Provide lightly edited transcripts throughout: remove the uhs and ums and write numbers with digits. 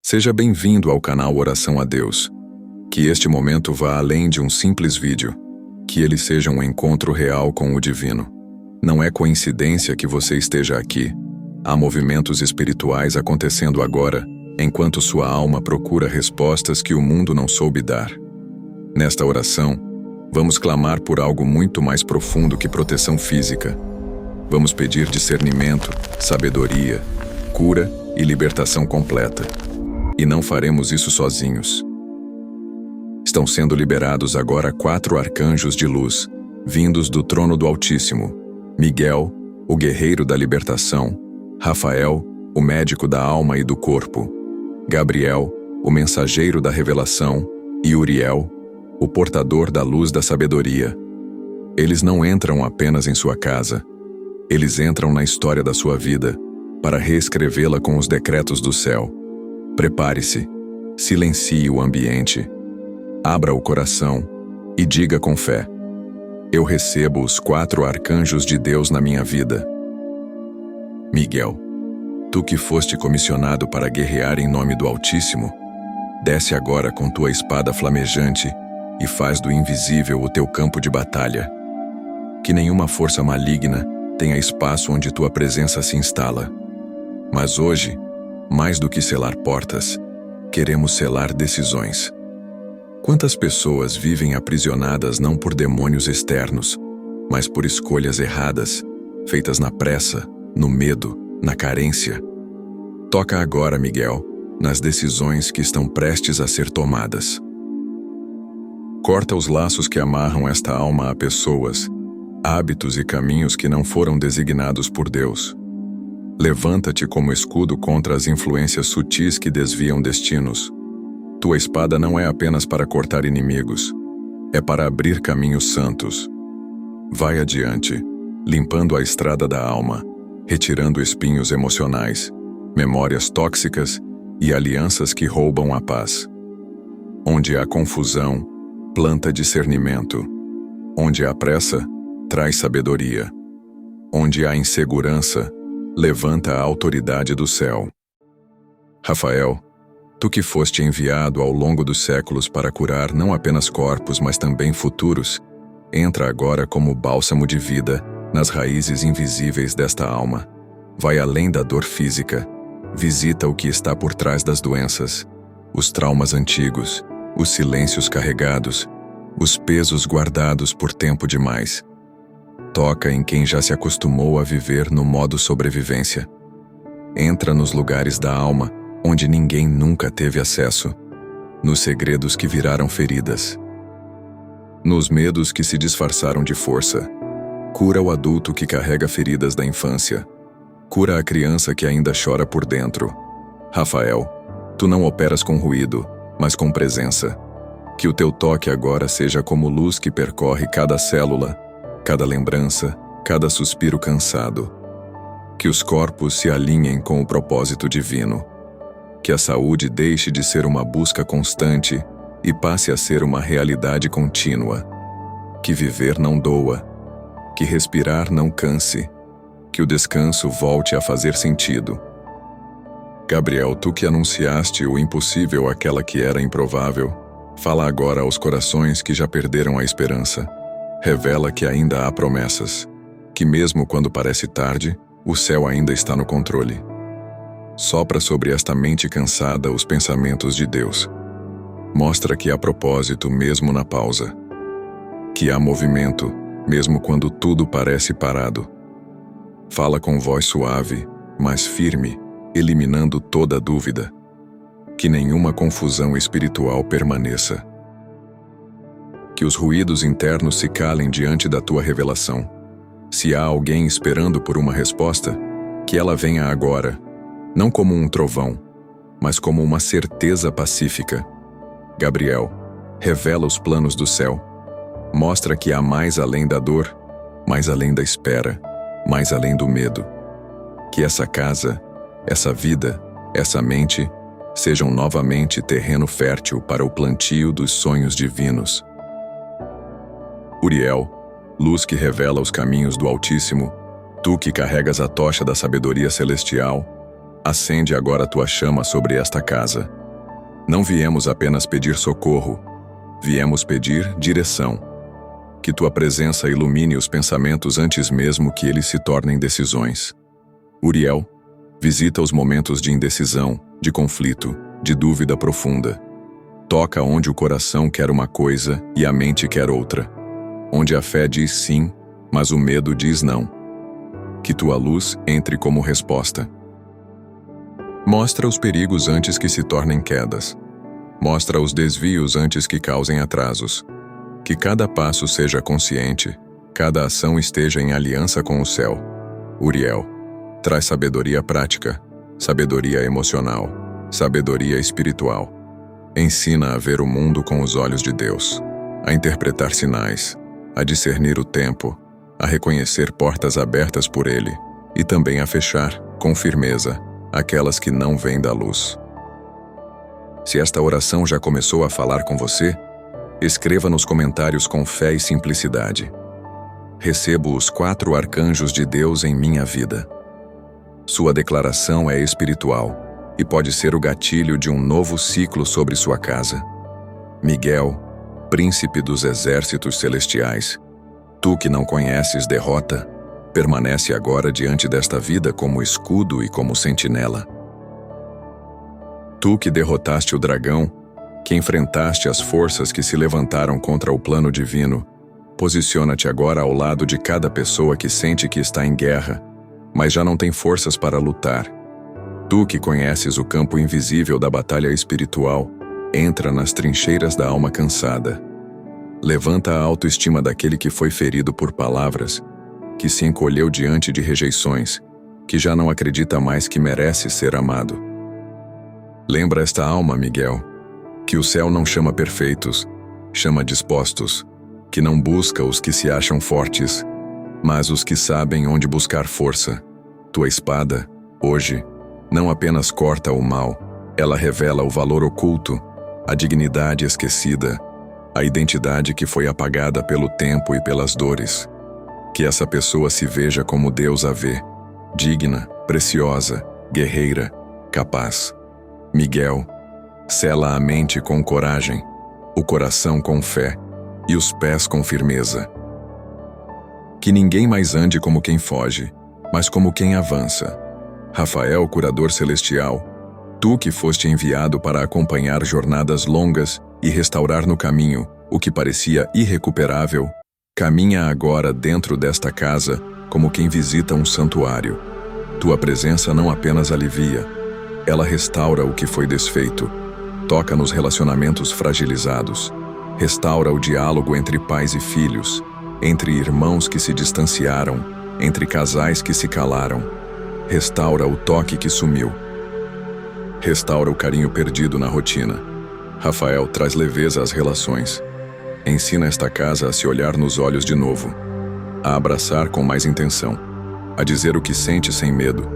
Seja bem-vindo ao canal Oração a Deus. Que este momento vá além de um simples vídeo. Que ele seja um encontro real com o divino. Não é coincidência que você esteja aqui. Há movimentos espirituais acontecendo agora, enquanto sua alma procura respostas que o mundo não soube dar. Nesta oração, vamos clamar por algo muito mais profundo que proteção física. Vamos pedir discernimento, sabedoria, cura e libertação completa. E não faremos isso sozinhos. Estão sendo liberados agora 4 arcanjos de luz, vindos do trono do Altíssimo: Miguel, o guerreiro da libertação; Rafael, o médico da alma e do corpo; Gabriel, o mensageiro da revelação; e Uriel, o portador da luz da sabedoria. Eles não entram apenas em sua casa. Eles entram na história da sua vida, para reescrevê-la com os decretos do céu. Prepare-se, silencie o ambiente, abra o coração e diga com fé: eu recebo os 4 arcanjos de Deus na minha vida. Miguel, tu que foste comissionado para guerrear em nome do Altíssimo, desce agora com tua espada flamejante e faz do invisível o teu campo de batalha. Que nenhuma força maligna tenha espaço onde tua presença se instala. Mas hoje, mais do que selar portas, queremos selar decisões. Quantas pessoas vivem aprisionadas não por demônios externos, mas por escolhas erradas, feitas na pressa, no medo, na carência? Toca agora, Miguel, nas decisões que estão prestes a ser tomadas. Corta os laços que amarram esta alma a pessoas, hábitos e caminhos que não foram designados por Deus. Levanta-te como escudo contra as influências sutis que desviam destinos. Tua espada não é apenas para cortar inimigos, é para abrir caminhos santos. Vai adiante, limpando a estrada da alma, retirando espinhos emocionais, memórias tóxicas e alianças que roubam a paz. Onde há confusão, planta discernimento. Onde há pressa, traz sabedoria. Onde há insegurança, levanta a autoridade do céu. Rafael, tu que foste enviado ao longo dos séculos para curar não apenas corpos, mas também futuros, entra agora como bálsamo de vida nas raízes invisíveis desta alma. Vai além da dor física, visita o que está por trás das doenças, os traumas antigos, os silêncios carregados, os pesos guardados por tempo demais. Toca em quem já se acostumou a viver no modo sobrevivência. Entra nos lugares da alma onde ninguém nunca teve acesso, nos segredos que viraram feridas, nos medos que se disfarçaram de força. Cura o adulto que carrega feridas da infância. Cura a criança que ainda chora por dentro. Rafael, tu não operas com ruído, mas com presença. Que o teu toque agora seja como luz que percorre cada célula, cada lembrança, cada suspiro cansado. Que os corpos se alinhem com o propósito divino. Que a saúde deixe de ser uma busca constante e passe a ser uma realidade contínua. Que viver não doa. Que respirar não canse. Que o descanso volte a fazer sentido. Gabriel, tu que anunciaste o impossível àquela que era improvável, fala agora aos corações que já perderam a esperança. Revela que ainda há promessas, que mesmo quando parece tarde, o céu ainda está no controle. Sopra sobre esta mente cansada os pensamentos de Deus. Mostra que há propósito mesmo na pausa. Que há movimento, mesmo quando tudo parece parado. Fala com voz suave, mas firme, eliminando toda dúvida. Que nenhuma confusão espiritual permaneça. Que os ruídos internos se calem diante da tua revelação. Se há alguém esperando por uma resposta, que ela venha agora, não como um trovão, mas como uma certeza pacífica. Gabriel, revela os planos do céu. Mostra que há mais além da dor, mais além da espera, mais além do medo. Que essa casa, essa vida, essa mente, sejam novamente terreno fértil para o plantio dos sonhos divinos. Uriel, luz que revela os caminhos do Altíssimo, tu que carregas a tocha da sabedoria celestial, Acende agora a tua chama sobre esta casa. Não viemos apenas pedir socorro, viemos pedir direção. Que tua presença ilumine os pensamentos antes mesmo que eles se tornem decisões. Uriel, visita os momentos de indecisão, de conflito, de dúvida profunda. Toca onde o coração quer uma coisa e a mente quer outra. Onde a fé diz sim, mas o medo diz não. Que tua luz entre como resposta. Mostra os perigos antes que se tornem quedas. Mostra os desvios antes que causem atrasos. Que cada passo seja consciente, cada ação esteja em aliança com o céu. Uriel, traz sabedoria prática, sabedoria emocional, sabedoria espiritual. Ensina a ver o mundo com os olhos de Deus, a interpretar sinais, a discernir o tempo, a reconhecer portas abertas por Ele e também a fechar, com firmeza, aquelas que não vêm da luz. Se esta oração já começou a falar com você, escreva nos comentários com fé e simplicidade. Recebo os 4 arcanjos de Deus em minha vida. Sua declaração é espiritual e pode ser o gatilho de um novo ciclo sobre sua casa. Miguel, príncipe dos exércitos celestiais, tu que não conheces derrota, permanece agora diante desta vida como escudo e como sentinela. Tu que derrotaste o dragão, que enfrentaste as forças que se levantaram contra o plano divino, posiciona-te agora ao lado de cada pessoa que sente que está em guerra, mas já não tem forças para lutar. Tu que conheces o campo invisível da batalha espiritual, entra nas trincheiras da alma cansada. Levanta a autoestima daquele que foi ferido por palavras, que se encolheu diante de rejeições, que já não acredita mais que merece ser amado. Lembra esta alma, Miguel, que o céu não chama perfeitos, chama dispostos, que não busca os que se acham fortes, mas os que sabem onde buscar força. Tua espada, hoje, não apenas corta o mal, ela revela o valor oculto, a dignidade esquecida, a identidade que foi apagada pelo tempo e pelas dores. Que essa pessoa se veja como Deus a vê, digna, preciosa, guerreira, capaz. Miguel, sela a mente com coragem, o coração com fé e os pés com firmeza. Que ninguém mais ande como quem foge, mas como quem avança. Rafael, curador celestial, tu que foste enviado para acompanhar jornadas longas e restaurar no caminho o que parecia irrecuperável, caminha agora dentro desta casa como quem visita um santuário. Tua presença não apenas alivia, ela restaura o que foi desfeito, toca nos relacionamentos fragilizados, restaura o diálogo entre pais e filhos, entre irmãos que se distanciaram, entre casais que se calaram. Restaura o toque que sumiu. Restaura o carinho perdido na rotina. Rafael traz leveza às relações. Ensina esta casa a se olhar nos olhos de novo, a abraçar com mais intenção, a dizer o que sente sem medo.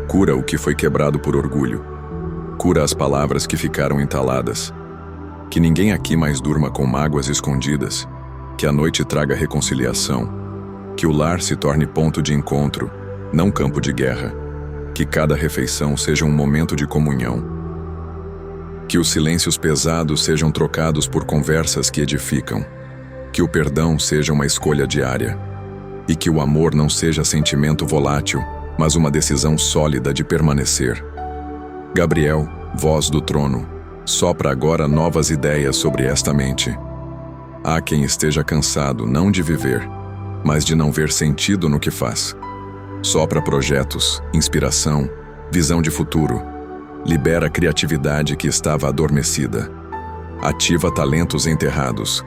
Cura o que foi quebrado por orgulho. Cura as palavras que ficaram entaladas. Que ninguém aqui mais durma com mágoas escondidas. Que a noite traga reconciliação. Que o lar se torne ponto de encontro, não campo de guerra. Que cada refeição seja um momento de comunhão. Que os silêncios pesados sejam trocados por conversas que edificam. Que o perdão seja uma escolha diária. E que o amor não seja sentimento volátil, mas uma decisão sólida de permanecer. Gabriel, voz do trono, sopra agora novas ideias sobre esta mente. Há quem esteja cansado não de viver, mas de não ver sentido no que faz. Sopra projetos, inspiração, visão de futuro. Libera a criatividade que estava adormecida. Ativa talentos enterrados.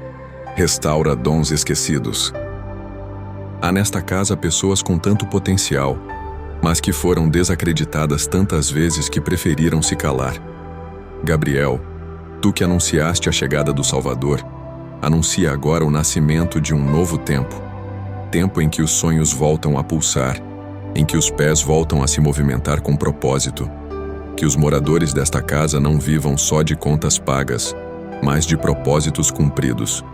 Restaura dons esquecidos. Há nesta casa pessoas com tanto potencial, mas que foram desacreditadas tantas vezes que preferiram se calar. Gabriel, tu que anunciaste a chegada do Salvador, anuncia agora o nascimento de um novo tempo. Tempo em que os sonhos voltam a pulsar, em que os pés voltam a se movimentar com propósito. Que os moradores desta casa não vivam só de contas pagas, mas de propósitos cumpridos.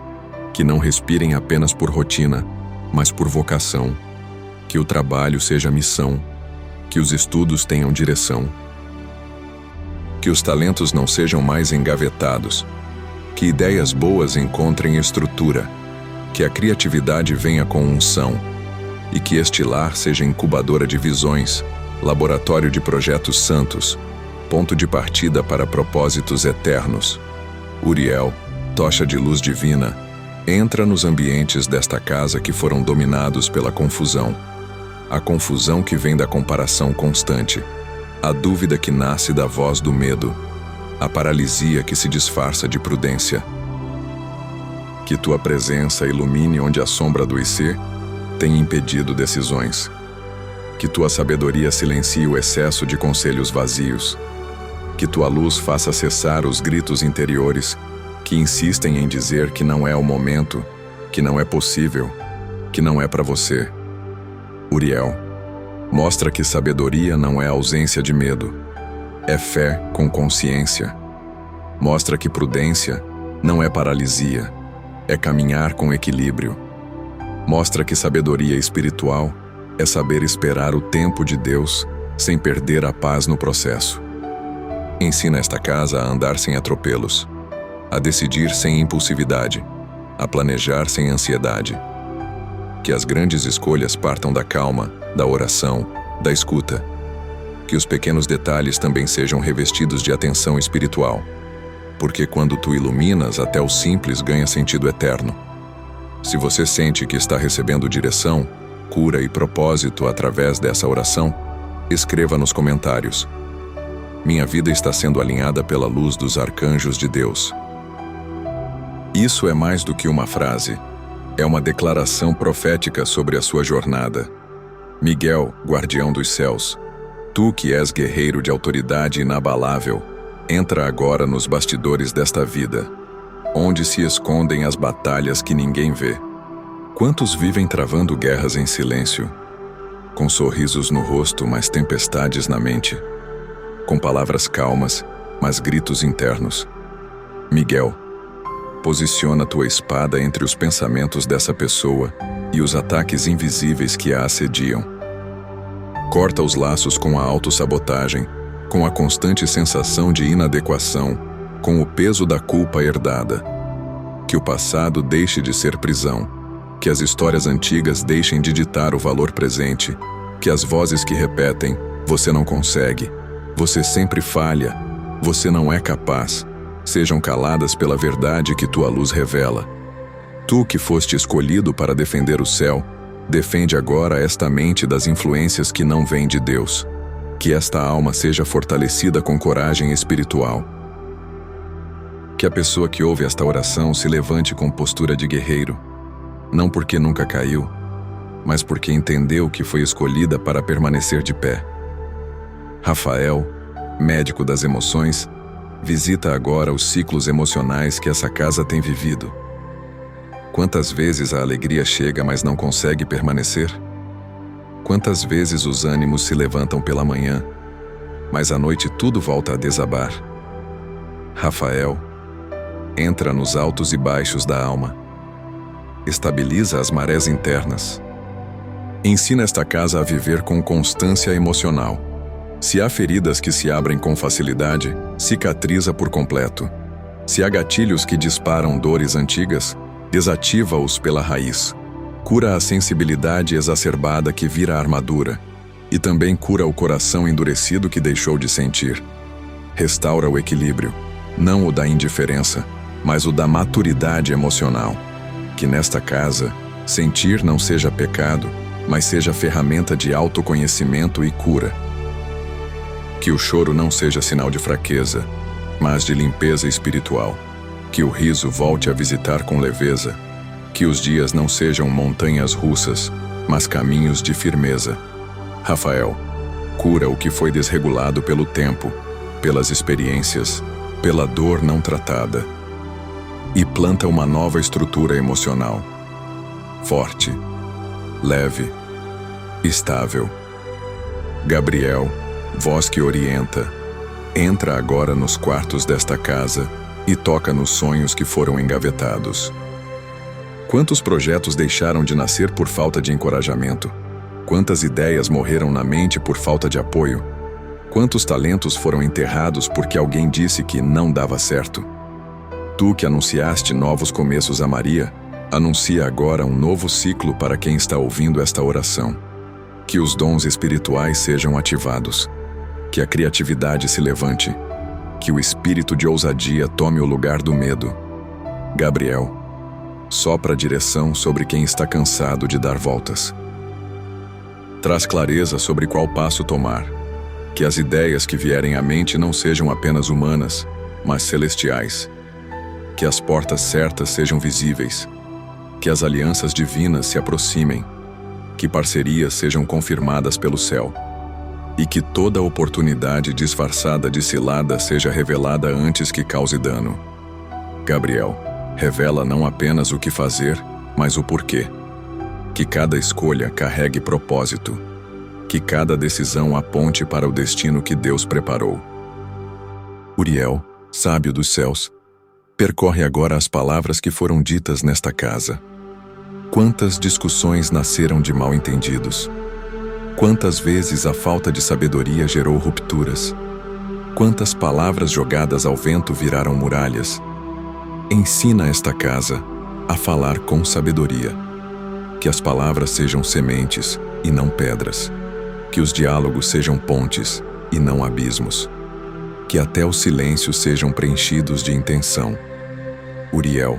Que não respirem apenas por rotina, mas por vocação. Que o trabalho seja missão. Que os estudos tenham direção. Que os talentos não sejam mais engavetados. Que ideias boas encontrem estrutura. Que a criatividade venha com unção. E que este lar seja incubadora de visões, laboratório de projetos santos, ponto de partida para propósitos eternos. Uriel, tocha de luz divina, entra nos ambientes desta casa que foram dominados pela confusão. A confusão que vem da comparação constante, a dúvida que nasce da voz do medo, a paralisia que se disfarça de prudência. Que tua presença ilumine onde a sombra do IC tem impedido decisões. Que tua sabedoria silencie o excesso de conselhos vazios. Que tua luz faça cessar os gritos interiores que insistem em dizer que não é o momento, que não é possível, que não é para você. Uriel, mostra que sabedoria não é ausência de medo, é fé com consciência. Mostra que prudência não é paralisia, é caminhar com equilíbrio. Mostra que sabedoria espiritual é saber esperar o tempo de Deus sem perder a paz no processo. Ensina esta casa a andar sem atropelos, a decidir sem impulsividade, a planejar sem ansiedade. Que as grandes escolhas partam da calma, da oração, da escuta. Que os pequenos detalhes também sejam revestidos de atenção espiritual, porque quando tu iluminas, até o simples ganha sentido eterno. Se você sente que está recebendo direção, cura e propósito através dessa oração, escreva nos comentários. Minha vida está sendo alinhada pela luz dos arcanjos de Deus. Isso é mais do que uma frase. É uma declaração profética sobre a sua jornada. Miguel, guardião dos céus, tu que és guerreiro de autoridade inabalável, entra agora nos bastidores desta vida, onde se escondem as batalhas que ninguém vê. Quantos vivem travando guerras em silêncio, com sorrisos no rosto, mas tempestades na mente, com palavras calmas, mas gritos internos. Miguel, posiciona tua espada entre os pensamentos dessa pessoa e os ataques invisíveis que a assediam. Corta os laços com a autossabotagem, com a constante sensação de inadequação, com o peso da culpa herdada. Que o passado deixe de ser prisão, que as histórias antigas deixem de ditar o valor presente, que as vozes que repetem, você não consegue, você sempre falha, você não é capaz, sejam caladas pela verdade que tua luz revela. Tu que foste escolhido para defender o céu, defende agora esta mente das influências que não vêm de Deus. Que esta alma seja fortalecida com coragem espiritual. Que a pessoa que ouve esta oração se levante com postura de guerreiro, não porque nunca caiu, mas porque entendeu que foi escolhida para permanecer de pé. Rafael, médico das emoções, visita agora os ciclos emocionais que essa casa tem vivido. Quantas vezes a alegria chega, mas não consegue permanecer? Quantas vezes os ânimos se levantam pela manhã, mas à noite tudo volta a desabar? Rafael, entra nos altos e baixos da alma. Estabiliza as marés internas. Ensina esta casa a viver com constância emocional. Se há feridas que se abrem com facilidade, cicatriza por completo. Se há gatilhos que disparam dores antigas, desativa-os pela raiz. Cura a sensibilidade exacerbada que vira armadura, e também cura o coração endurecido que deixou de sentir. Restaura o equilíbrio, não o da indiferença, mas o da maturidade emocional. Que nesta casa, sentir não seja pecado, mas seja ferramenta de autoconhecimento e cura. Que o choro não seja sinal de fraqueza, mas de limpeza espiritual. Que o riso volte a visitar com leveza. Que os dias não sejam montanhas russas, mas caminhos de firmeza. Rafael, cura o que foi desregulado pelo tempo, pelas experiências, pela dor não tratada. E planta uma nova estrutura emocional. Forte, leve, estável. Gabriel, voz que orienta, entra agora nos quartos desta casa e toca nos sonhos que foram engavetados. Quantos projetos deixaram de nascer por falta de encorajamento? Quantas ideias morreram na mente por falta de apoio? Quantos talentos foram enterrados porque alguém disse que não dava certo? Tu que anunciaste novos começos a Maria, anuncia agora um novo ciclo para quem está ouvindo esta oração. Que os dons espirituais sejam ativados, que a criatividade se levante, que o espírito de ousadia tome o lugar do medo. Gabriel, sopra a direção sobre quem está cansado de dar voltas. Traz clareza sobre qual passo tomar, que as ideias que vierem à mente não sejam apenas humanas, mas celestiais. Que as portas certas sejam visíveis, que as alianças divinas se aproximem, que parcerias sejam confirmadas pelo céu, e que toda oportunidade disfarçada de cilada seja revelada antes que cause dano. Gabriel, revela não apenas o que fazer, mas o porquê. Que cada escolha carregue propósito, que cada decisão aponte para o destino que Deus preparou. Uriel, sábio dos céus, percorre agora as palavras que foram ditas nesta casa. Quantas discussões nasceram de mal-entendidos? Quantas vezes a falta de sabedoria gerou rupturas? Quantas palavras jogadas ao vento viraram muralhas? Ensina esta casa a falar com sabedoria. Que as palavras sejam sementes e não pedras. Que os diálogos sejam pontes e não abismos. Que até os silêncios sejam preenchidos de intenção. Uriel,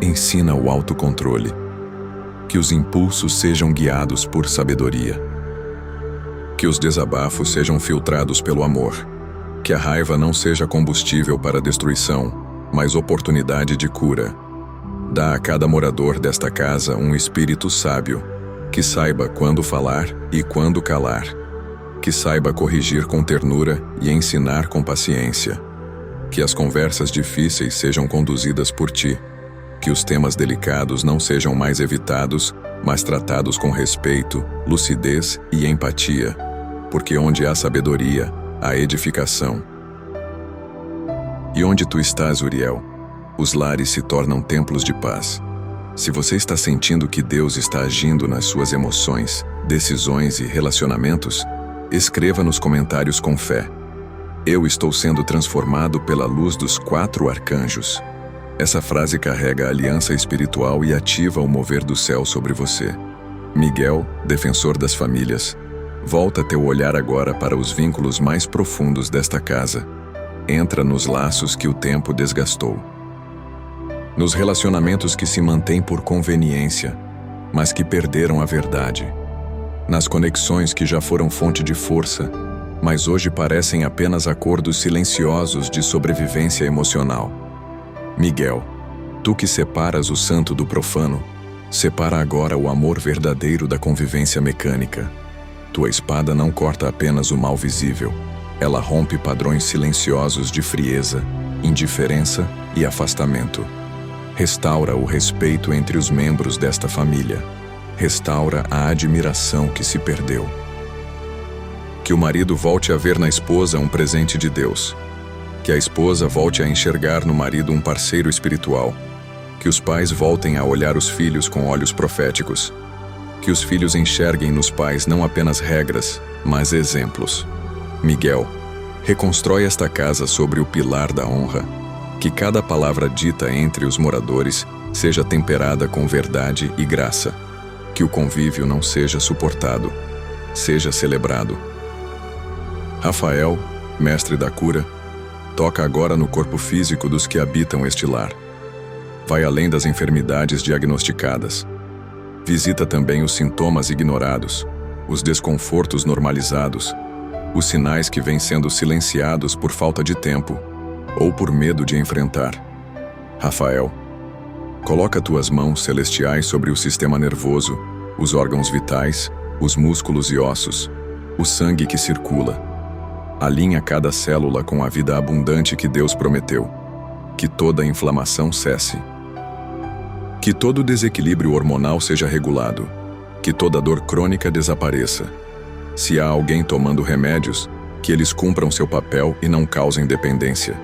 ensina o autocontrole. Que os impulsos sejam guiados por sabedoria. Que os desabafos sejam filtrados pelo amor. Que a raiva não seja combustível para a destruição, mas oportunidade de cura. Dá a cada morador desta casa um espírito sábio, que saiba quando falar e quando calar. Que saiba corrigir com ternura e ensinar com paciência. Que as conversas difíceis sejam conduzidas por ti. Que os temas delicados não sejam mais evitados, mas tratados com respeito, lucidez e empatia. Porque onde há sabedoria, há edificação. E onde tu estás, Uriel, os lares se tornam templos de paz. Se você está sentindo que Deus está agindo nas suas emoções, decisões e relacionamentos, escreva nos comentários com fé. Eu estou sendo transformado pela luz dos 4 arcanjos. Essa frase carrega a aliança espiritual e ativa o mover do céu sobre você. Miguel, defensor das famílias, volta teu olhar agora para os vínculos mais profundos desta casa. Entra nos laços que o tempo desgastou. Nos relacionamentos que se mantêm por conveniência, mas que perderam a verdade. Nas conexões que já foram fonte de força, mas hoje parecem apenas acordos silenciosos de sobrevivência emocional. Miguel, tu que separas o santo do profano, separa agora o amor verdadeiro da convivência mecânica. Tua espada não corta apenas o mal visível, ela rompe padrões silenciosos de frieza, indiferença e afastamento. Restaura o respeito entre os membros desta família. Restaura a admiração que se perdeu. Que o marido volte a ver na esposa um presente de Deus. Que a esposa volte a enxergar no marido um parceiro espiritual. Que os pais voltem a olhar os filhos com olhos proféticos. Que os filhos enxerguem nos pais não apenas regras, mas exemplos. Miguel, reconstrói esta casa sobre o pilar da honra. Que cada palavra dita entre os moradores seja temperada com verdade e graça. Que o convívio não seja suportado, seja celebrado. Rafael, mestre da cura, toca agora no corpo físico dos que habitam este lar. Vai além das enfermidades diagnosticadas. Visita também os sintomas ignorados, os desconfortos normalizados, os sinais que vêm sendo silenciados por falta de tempo ou por medo de enfrentar. Rafael, coloca tuas mãos celestiais sobre o sistema nervoso, os órgãos vitais, os músculos e ossos, o sangue que circula. Alinha cada célula com a vida abundante que Deus prometeu. Que toda inflamação cesse. Que todo desequilíbrio hormonal seja regulado. Que toda dor crônica desapareça. Se há alguém tomando remédios, que eles cumpram seu papel e não causem dependência.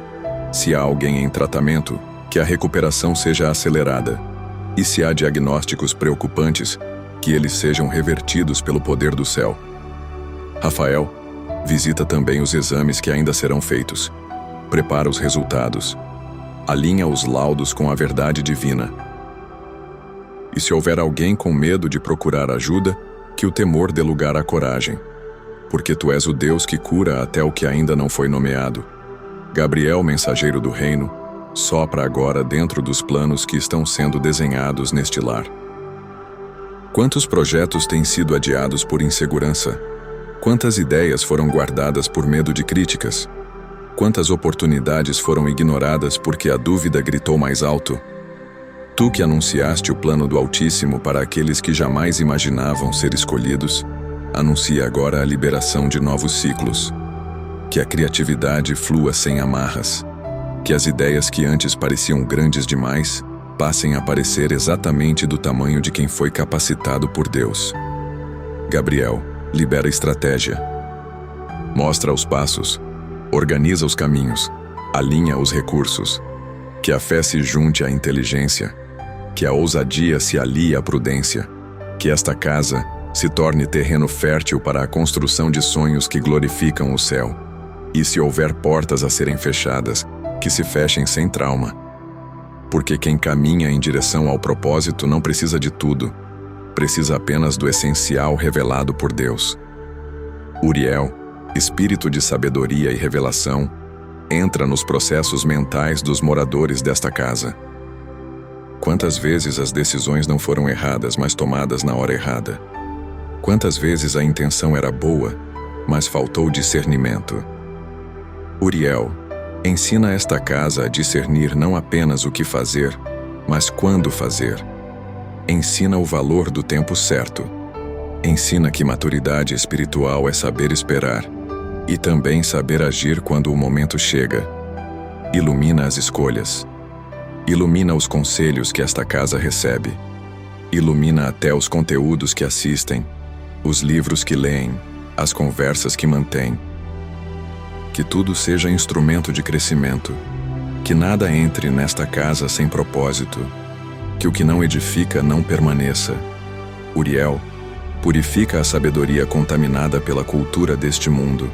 Se há alguém em tratamento, que a recuperação seja acelerada. E se há diagnósticos preocupantes, que eles sejam revertidos pelo poder do céu. Rafael, Visita também os exames que ainda serão feitos. Prepara os resultados. Alinha os laudos com a verdade divina. E se houver alguém com medo de procurar ajuda, que o temor dê lugar à coragem. Porque tu és o Deus que cura até o que ainda não foi nomeado. Gabriel, mensageiro do reino, sopra agora dentro dos planos que estão sendo desenhados neste lar. Quantos projetos têm sido adiados por insegurança? Quantas ideias foram guardadas por medo de críticas? Quantas oportunidades foram ignoradas porque a dúvida gritou mais alto? Tu que anunciaste o plano do Altíssimo para aqueles que jamais imaginavam ser escolhidos, anuncia agora a liberação de novos ciclos. Que a criatividade flua sem amarras. Que as ideias que antes pareciam grandes demais passem a parecer exatamente do tamanho de quem foi capacitado por Deus. Gabriel, libera estratégia. Mostra os passos. Organiza os caminhos. Alinha os recursos. Que a fé se junte à inteligência. Que a ousadia se alie à prudência. Que esta casa se torne terreno fértil para a construção de sonhos que glorificam o céu. E se houver portas a serem fechadas, que se fechem sem trauma. Porque quem caminha em direção ao propósito não precisa de tudo, precisa apenas do essencial revelado por Deus. Uriel, espírito de sabedoria e revelação, entra nos processos mentais dos moradores desta casa. Quantas vezes as decisões não foram erradas, mas tomadas na hora errada? Quantas vezes a intenção era boa, mas faltou discernimento? Uriel, ensina esta casa a discernir não apenas o que fazer, mas quando fazer. Ensina o valor do tempo certo. Ensina que maturidade espiritual é saber esperar e também saber agir quando o momento chega. Ilumina as escolhas. Ilumina os conselhos que esta casa recebe. Ilumina até os conteúdos que assistem, os livros que leem, as conversas que mantêm. Que tudo seja instrumento de crescimento. Que nada entre nesta casa sem propósito. Que o que não edifica não permaneça. Uriel, purifica a sabedoria contaminada pela cultura deste mundo.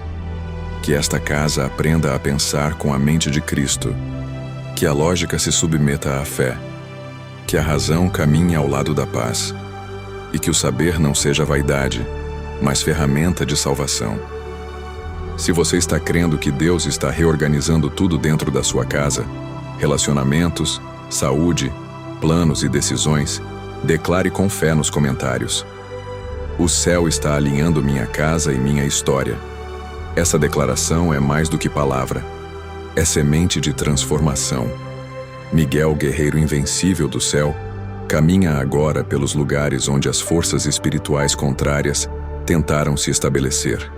Que esta casa aprenda a pensar com a mente de Cristo. Que a lógica se submeta à fé. Que a razão caminhe ao lado da paz. E que o saber não seja vaidade, mas ferramenta de salvação. Se você está crendo que Deus está reorganizando tudo dentro da sua casa, relacionamentos, saúde, planos e decisões, declare com fé nos comentários. O céu está alinhando minha casa e minha história. Essa declaração é mais do que palavra. É semente de transformação. Miguel, guerreiro invencível do céu, caminha agora pelos lugares onde as forças espirituais contrárias tentaram se estabelecer.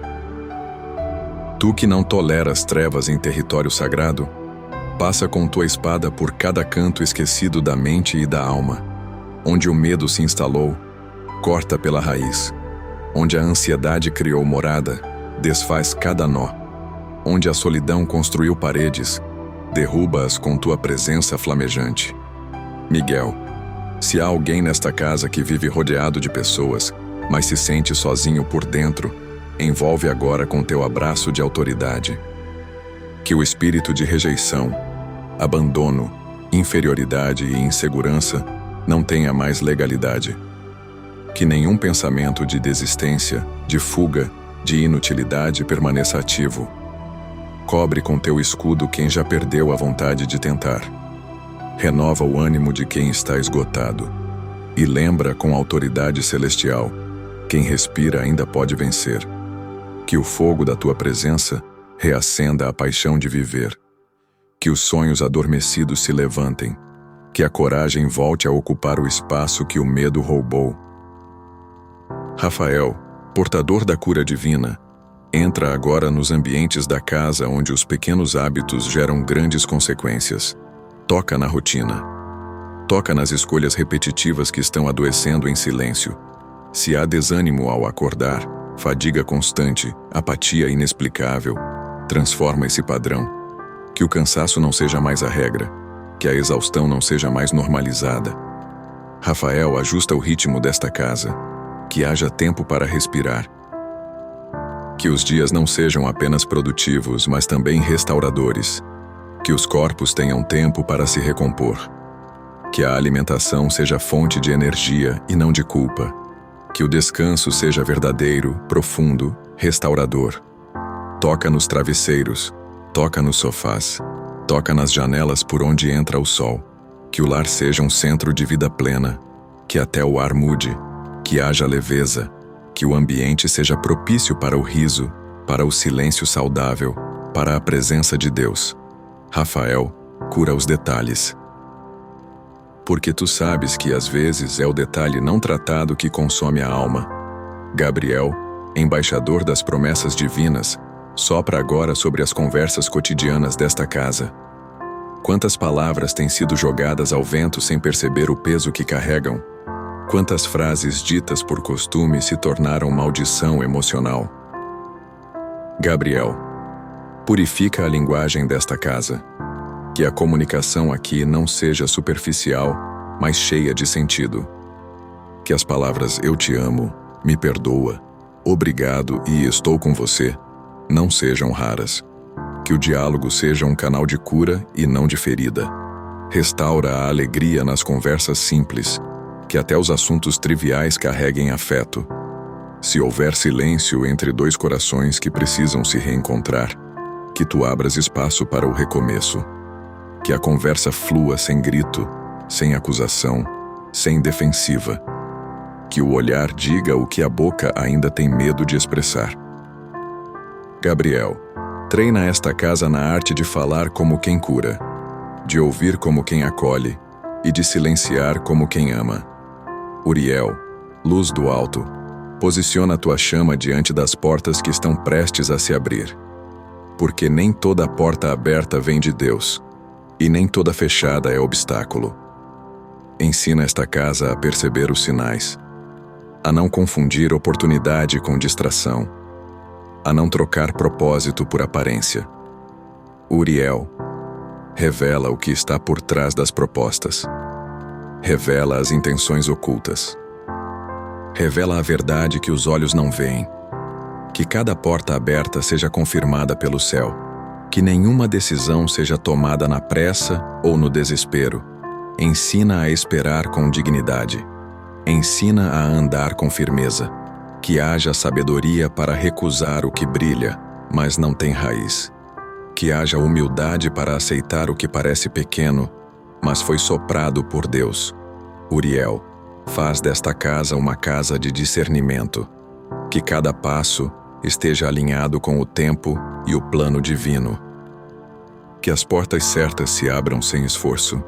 Tu que não toleras trevas em território sagrado, passa com tua espada por cada canto esquecido da mente e da alma. Onde o medo se instalou, corta pela raiz. Onde a ansiedade criou morada, desfaz cada nó. Onde a solidão construiu paredes, derruba-as com tua presença flamejante. Miguel, se há alguém nesta casa que vive rodeado de pessoas, mas se sente sozinho por dentro, envolve agora com teu abraço de autoridade. Que o espírito de rejeição, abandono, inferioridade e insegurança não tenha mais legalidade. Que nenhum pensamento de desistência, de fuga, de inutilidade permaneça ativo. Cobre com teu escudo quem já perdeu a vontade de tentar. Renova o ânimo de quem está esgotado. E lembra com autoridade celestial, quem respira ainda pode vencer. Que o fogo da tua presença reacenda a paixão de viver. Que os sonhos adormecidos se levantem. Que a coragem volte a ocupar o espaço que o medo roubou. Rafael, portador da cura divina, entra agora nos ambientes da casa onde os pequenos hábitos geram grandes consequências. Toca na rotina. Toca nas escolhas repetitivas que estão adoecendo em silêncio. Se há desânimo ao acordar, fadiga constante, apatia inexplicável, transforma esse padrão. Que o cansaço não seja mais a regra, que a exaustão não seja mais normalizada. Rafael, ajusta o ritmo desta casa, que haja tempo para respirar. Que os dias não sejam apenas produtivos, mas também restauradores. Que os corpos tenham tempo para se recompor. Que a alimentação seja fonte de energia e não de culpa. Que o descanso seja verdadeiro, profundo, restaurador. Toca nos travesseiros, toca nos sofás, toca nas janelas por onde entra o sol. Que o lar seja um centro de vida plena, que até o ar mude, que haja leveza, que o ambiente seja propício para o riso, para o silêncio saudável, para a presença de Deus. Rafael, cura os detalhes. Porque tu sabes que às vezes é o detalhe não tratado que consome a alma. Gabriel, embaixador das promessas divinas, sopra agora sobre as conversas cotidianas desta casa. Quantas palavras têm sido jogadas ao vento sem perceber o peso que carregam? Quantas frases ditas por costume se tornaram maldição emocional? Gabriel, purifica a linguagem desta casa. Que a comunicação aqui não seja superficial, mas cheia de sentido. Que as palavras "eu te amo", "me perdoa", "obrigado" e "estou com você" não sejam raras. Que o diálogo seja um canal de cura e não de ferida. Restaura a alegria nas conversas simples. Que até os assuntos triviais carreguem afeto. Se houver silêncio entre dois corações que precisam se reencontrar, que tu abras espaço para o recomeço. Que a conversa flua sem grito, sem acusação, sem defensiva. Que o olhar diga o que a boca ainda tem medo de expressar. Gabriel, treina esta casa na arte de falar como quem cura, de ouvir como quem acolhe e de silenciar como quem ama. Uriel, luz do alto, posiciona tua chama diante das portas que estão prestes a se abrir. Porque nem toda porta aberta vem de Deus, e nem toda fechada é obstáculo. Ensina esta casa a perceber os sinais, a não confundir oportunidade com distração, a não trocar propósito por aparência. Uriel, revela o que está por trás das propostas. Revela as intenções ocultas. Revela a verdade que os olhos não veem. Que cada porta aberta seja confirmada pelo céu. Que nenhuma decisão seja tomada na pressa ou no desespero. Ensina a esperar com dignidade. Ensina a andar com firmeza. Que haja sabedoria para recusar o que brilha, mas não tem raiz. Que haja humildade para aceitar o que parece pequeno, mas foi soprado por Deus. Uriel, faz desta casa uma casa de discernimento. Que cada passo esteja alinhado com o tempo e o plano divino. Que as portas certas se abram sem esforço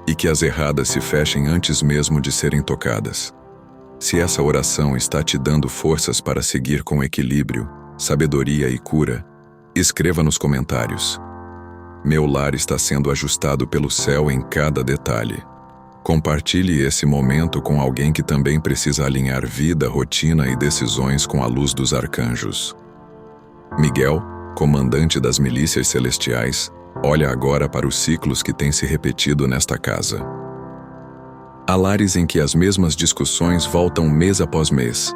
e que as erradas se fechem antes mesmo de serem tocadas. Se essa oração está te dando forças para seguir com equilíbrio, sabedoria e cura, escreva nos comentários. Meu lar está sendo ajustado pelo céu em cada detalhe. Compartilhe esse momento com alguém que também precisa alinhar vida, rotina e decisões com a luz dos arcanjos. Miguel, comandante das milícias celestiais, olha agora para os ciclos que têm se repetido nesta casa. Há lares em que as mesmas discussões voltam mês após mês.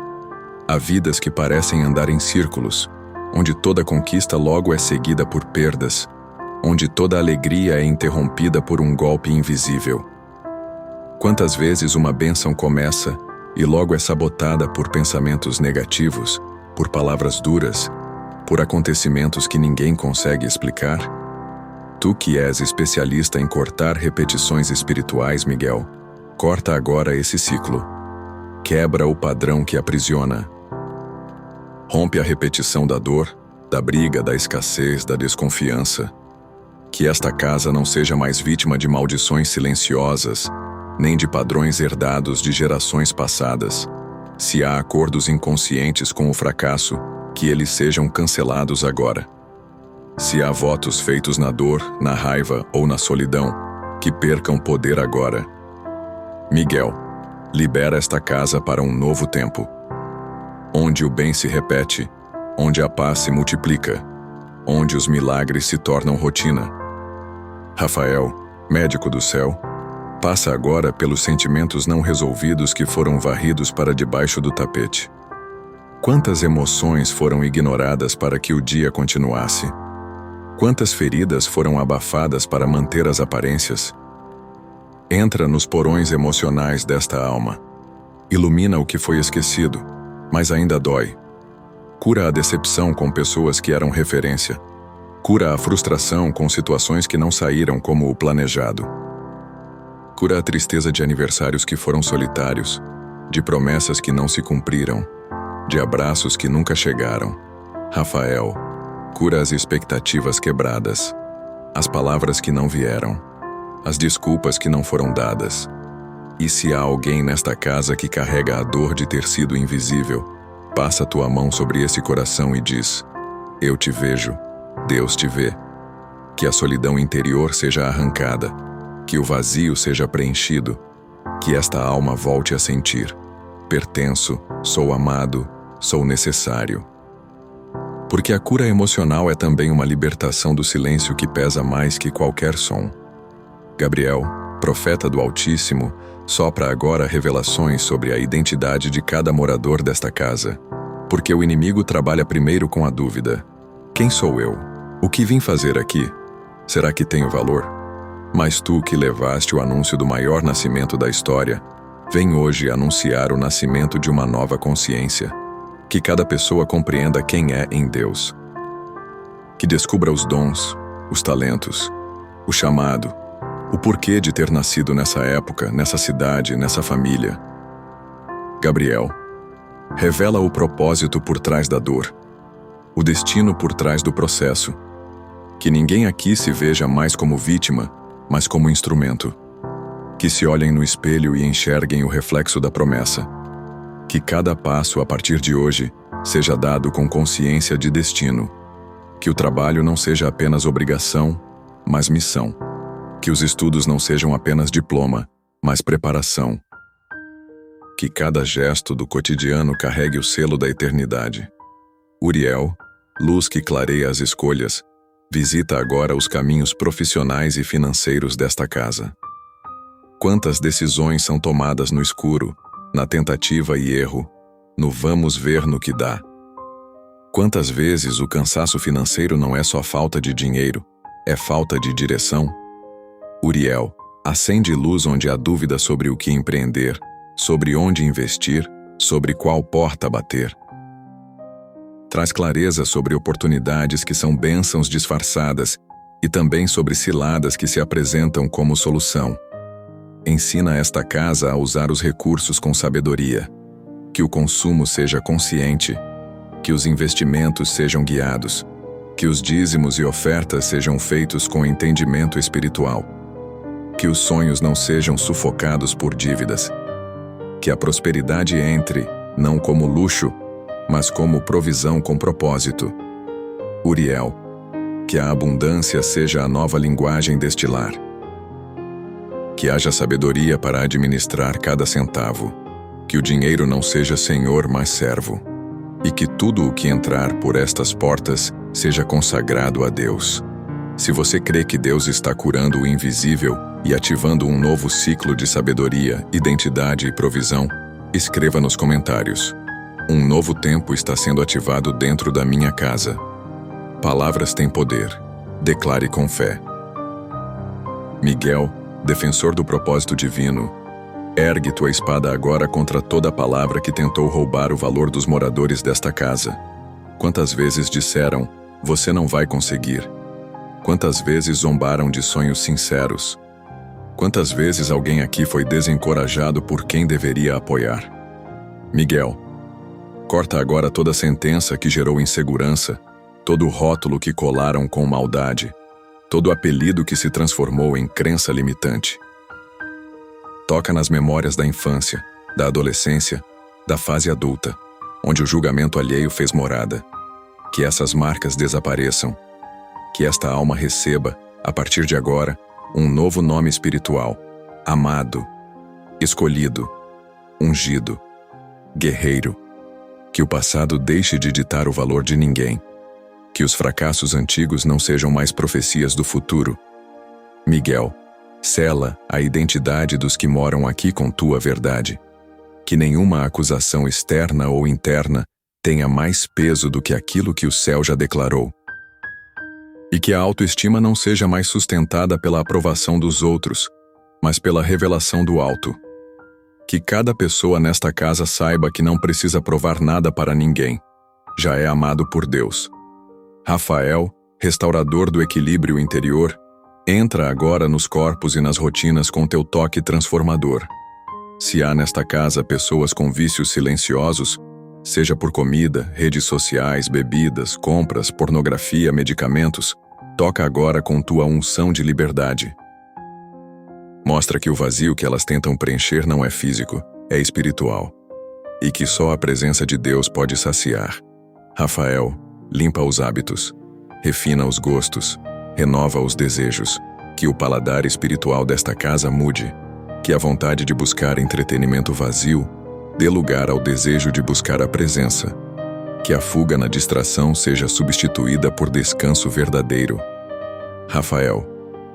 Há vidas que parecem andar em círculos, onde toda conquista logo é seguida por perdas, onde toda alegria é interrompida por um golpe invisível. Quantas vezes uma bênção começa e logo é sabotada por pensamentos negativos, por palavras duras, por acontecimentos que ninguém consegue explicar? Tu que és especialista em cortar repetições espirituais, Miguel, corta agora esse ciclo. Quebra o padrão que aprisiona. Rompe a repetição da dor, da briga, da escassez, da desconfiança. Que esta casa não seja mais vítima de maldições silenciosas, nem de padrões herdados de gerações passadas. Se há acordos inconscientes com o fracasso, que eles sejam cancelados agora. Se há votos feitos na dor, na raiva ou na solidão, que percam poder agora. Miguel, libera esta casa para um novo tempo, onde o bem se repete, onde a paz se multiplica, onde os milagres se tornam rotina. Rafael, médico do céu, passa agora pelos sentimentos não resolvidos que foram varridos para debaixo do tapete. Quantas emoções foram ignoradas para que o dia continuasse? Quantas feridas foram abafadas para manter as aparências? Entra nos porões emocionais desta alma. Ilumina o que foi esquecido, mas ainda dói. Cura a decepção com pessoas que eram referência. Cura a frustração com situações que não saíram como o planejado. Cura a tristeza de aniversários que foram solitários, de promessas que não se cumpriram, de abraços que nunca chegaram. Rafael, cura as expectativas quebradas, as palavras que não vieram, as desculpas que não foram dadas. E se há alguém nesta casa que carrega a dor de ter sido invisível, passa tua mão sobre esse coração e diz: eu te vejo, Deus te vê. Que a solidão interior seja arrancada, que o vazio seja preenchido, que esta alma volte a sentir: pertenço, sou amado, sou necessário. Porque a cura emocional é também uma libertação do silêncio que pesa mais que qualquer som. Gabriel, profeta do Altíssimo, sopra agora revelações sobre a identidade de cada morador desta casa. Porque o inimigo trabalha primeiro com a dúvida: quem sou eu? O que vim fazer aqui? Será que tenho valor? Mas tu que levaste o anúncio do maior nascimento da história, vem hoje anunciar o nascimento de uma nova consciência. Que cada pessoa compreenda quem é em Deus. Que descubra os dons, os talentos, o chamado, o porquê de ter nascido nessa época, nessa cidade, nessa família. Gabriel, revela o propósito por trás da dor, o destino por trás do processo. Que ninguém aqui se veja mais como vítima, mas como instrumento. Que se olhem no espelho e enxerguem o reflexo da promessa. Que cada passo a partir de hoje seja dado com consciência de destino. Que o trabalho não seja apenas obrigação, mas missão. Que os estudos não sejam apenas diploma, mas preparação. Que cada gesto do cotidiano carregue o selo da eternidade. Uriel, luz que clareia as escolhas, visita agora os caminhos profissionais e financeiros desta casa. Quantas decisões são tomadas no escuro, na tentativa e erro, no vamos ver no que dá. Quantas vezes o cansaço financeiro não é só falta de dinheiro, é falta de direção? Uriel, acende luz onde há dúvida sobre o que empreender, sobre onde investir, sobre qual porta bater. Traz clareza sobre oportunidades que são bênçãos disfarçadas e também sobre ciladas que se apresentam como solução. Ensina esta casa a usar os recursos com sabedoria. Que o consumo seja consciente. Que os investimentos sejam guiados. Que os dízimos e ofertas sejam feitos com entendimento espiritual. Que os sonhos não sejam sufocados por dívidas. Que a prosperidade entre, não como luxo, mas como provisão com propósito. Uriel, que a abundância seja a nova linguagem deste lar. Que haja sabedoria para administrar cada centavo. Que o dinheiro não seja senhor, mas servo. E que tudo o que entrar por estas portas seja consagrado a Deus. Se você crê que Deus está curando o invisível e ativando um novo ciclo de sabedoria, identidade e provisão, escreva nos comentários: um novo tempo está sendo ativado dentro da minha casa. Palavras têm poder. Declare com fé. Miguel, defensor do propósito divino, ergue tua espada agora contra toda palavra que tentou roubar o valor dos moradores desta casa. Quantas vezes disseram: você não vai conseguir? Quantas vezes zombaram de sonhos sinceros? Quantas vezes alguém aqui foi desencorajado por quem deveria apoiar? Miguel, corta agora toda sentença que gerou insegurança, todo rótulo que colaram com maldade, todo apelido que se transformou em crença limitante. Toca nas memórias da infância, da adolescência, da fase adulta, onde o julgamento alheio fez morada. Que essas marcas desapareçam. Que esta alma receba, a partir de agora, um novo nome espiritual: amado, escolhido, ungido, guerreiro. Que o passado deixe de ditar o valor de ninguém. Que os fracassos antigos não sejam mais profecias do futuro. Miguel, sela a identidade dos que moram aqui com tua verdade. Que nenhuma acusação externa ou interna tenha mais peso do que aquilo que o céu já declarou. E que a autoestima não seja mais sustentada pela aprovação dos outros, mas pela revelação do alto. Que cada pessoa nesta casa saiba que não precisa provar nada para ninguém. Já é amado por Deus. Rafael, restaurador do equilíbrio interior, entra agora nos corpos e nas rotinas com teu toque transformador. Se há nesta casa pessoas com vícios silenciosos, seja por comida, redes sociais, bebidas, compras, pornografia, medicamentos, toca agora com tua unção de liberdade. Mostra que o vazio que elas tentam preencher não é físico, é espiritual. E que só a presença de Deus pode saciar. Rafael, limpa os hábitos, refina os gostos, renova os desejos. Que o paladar espiritual desta casa mude. Que a vontade de buscar entretenimento vazio dê lugar ao desejo de buscar a presença. Que a fuga na distração seja substituída por descanso verdadeiro. Rafael,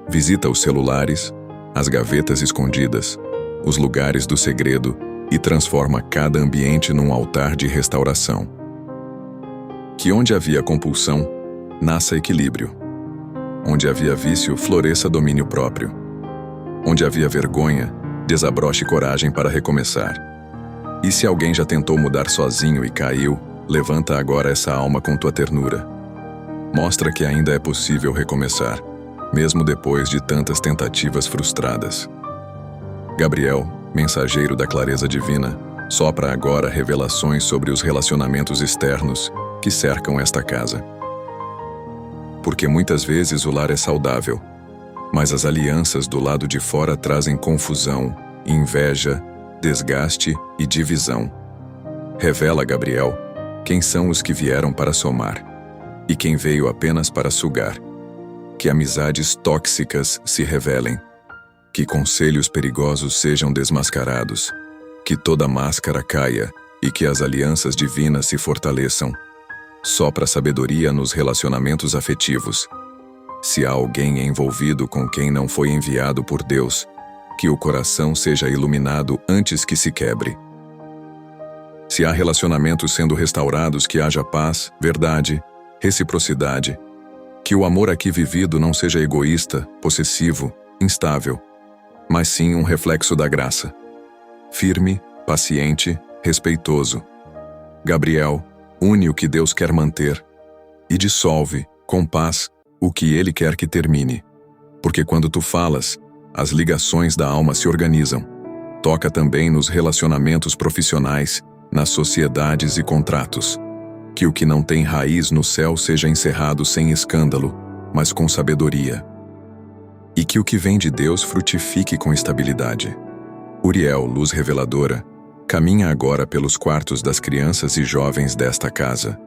visita os celulares, as gavetas escondidas, os lugares do segredo e transforma cada ambiente num altar de restauração. Que onde havia compulsão, nasça equilíbrio. Onde havia vício, floresça domínio próprio. Onde havia vergonha, desabroche coragem para recomeçar. E se alguém já tentou mudar sozinho e caiu, levanta agora essa alma com tua ternura. Mostra que ainda é possível recomeçar, mesmo depois de tantas tentativas frustradas. Gabriel, mensageiro da clareza divina, sopra agora revelações sobre os relacionamentos externos que cercam esta casa. Porque muitas vezes o lar é saudável, mas as alianças do lado de fora trazem confusão, inveja, desgaste e divisão. Revela, Gabriel, quem são os que vieram para somar e quem veio apenas para sugar. Que amizades tóxicas se revelem, que conselhos perigosos sejam desmascarados, que toda máscara caia e que as alianças divinas se fortaleçam. Sopra sabedoria nos relacionamentos afetivos. Se há alguém envolvido com quem não foi enviado por Deus, que o coração seja iluminado antes que se quebre. Se há relacionamentos sendo restaurados, que haja paz, verdade, reciprocidade. Que o amor aqui vivido não seja egoísta, possessivo, instável, mas sim um reflexo da graça. Firme, paciente, respeitoso. Gabriel, une o que Deus quer manter e dissolve, com paz, o que Ele quer que termine. Porque quando tu falas, as ligações da alma se organizam. Toca também nos relacionamentos profissionais, nas sociedades e contratos. Que o que não tem raiz no céu seja encerrado sem escândalo, mas com sabedoria. E que o que vem de Deus frutifique com estabilidade. Uriel, luz reveladora, caminha agora pelos quartos das crianças e jovens desta casa.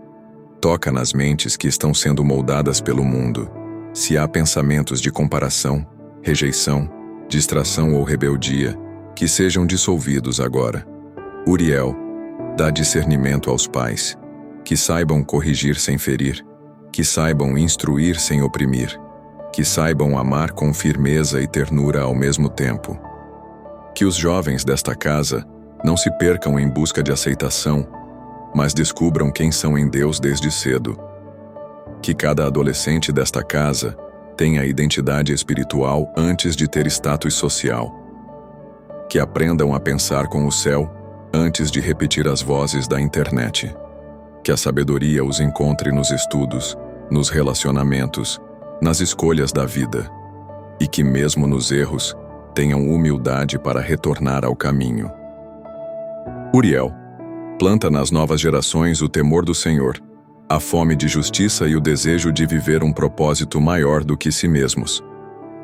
Toca nas mentes que estão sendo moldadas pelo mundo. Se há pensamentos de comparação, rejeição, distração ou rebeldia, que sejam dissolvidos agora. Uriel, dá discernimento aos pais, que saibam corrigir sem ferir, que saibam instruir sem oprimir, que saibam amar com firmeza e ternura ao mesmo tempo. Que os jovens desta casa não se percam em busca de aceitação, mas descubram quem são em Deus desde cedo. Que cada adolescente desta casa tenha identidade espiritual antes de ter status social. Que aprendam a pensar com o céu antes de repetir as vozes da internet. Que a sabedoria os encontre nos estudos, nos relacionamentos, nas escolhas da vida. E que mesmo nos erros, tenham humildade para retornar ao caminho. Uriel, planta nas novas gerações o temor do Senhor, a fome de justiça e o desejo de viver um propósito maior do que si mesmos.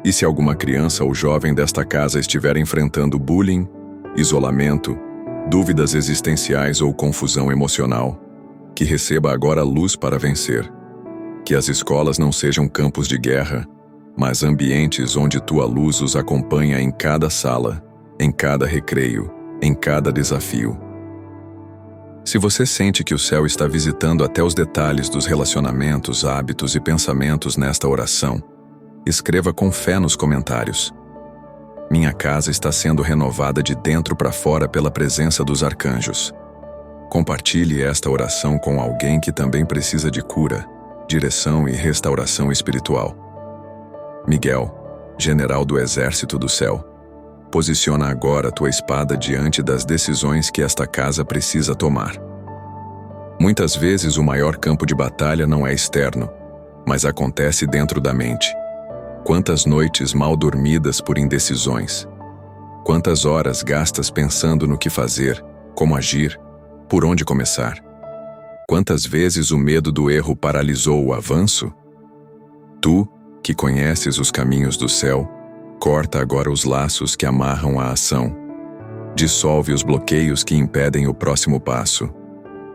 E se alguma criança ou jovem desta casa estiver enfrentando bullying, isolamento, dúvidas existenciais ou confusão emocional, que receba agora luz para vencer. Que as escolas não sejam campos de guerra, mas ambientes onde tua luz os acompanha em cada sala, em cada recreio, em cada desafio. Se você sente que o céu está visitando até os detalhes dos relacionamentos, hábitos e pensamentos nesta oração, escreva com fé nos comentários. Minha casa está sendo renovada de dentro para fora pela presença dos arcanjos. Compartilhe esta oração com alguém que também precisa de cura, direção e restauração espiritual. Miguel, general do exército do céu, posiciona agora tua espada diante das decisões que esta casa precisa tomar. Muitas vezes o maior campo de batalha não é externo, mas acontece dentro da mente. Quantas noites mal dormidas por indecisões? Quantas horas gastas pensando no que fazer, como agir, por onde começar? Quantas vezes o medo do erro paralisou o avanço? Tu, que conheces os caminhos do céu, corta agora os laços que amarram a ação. Dissolve os bloqueios que impedem o próximo passo.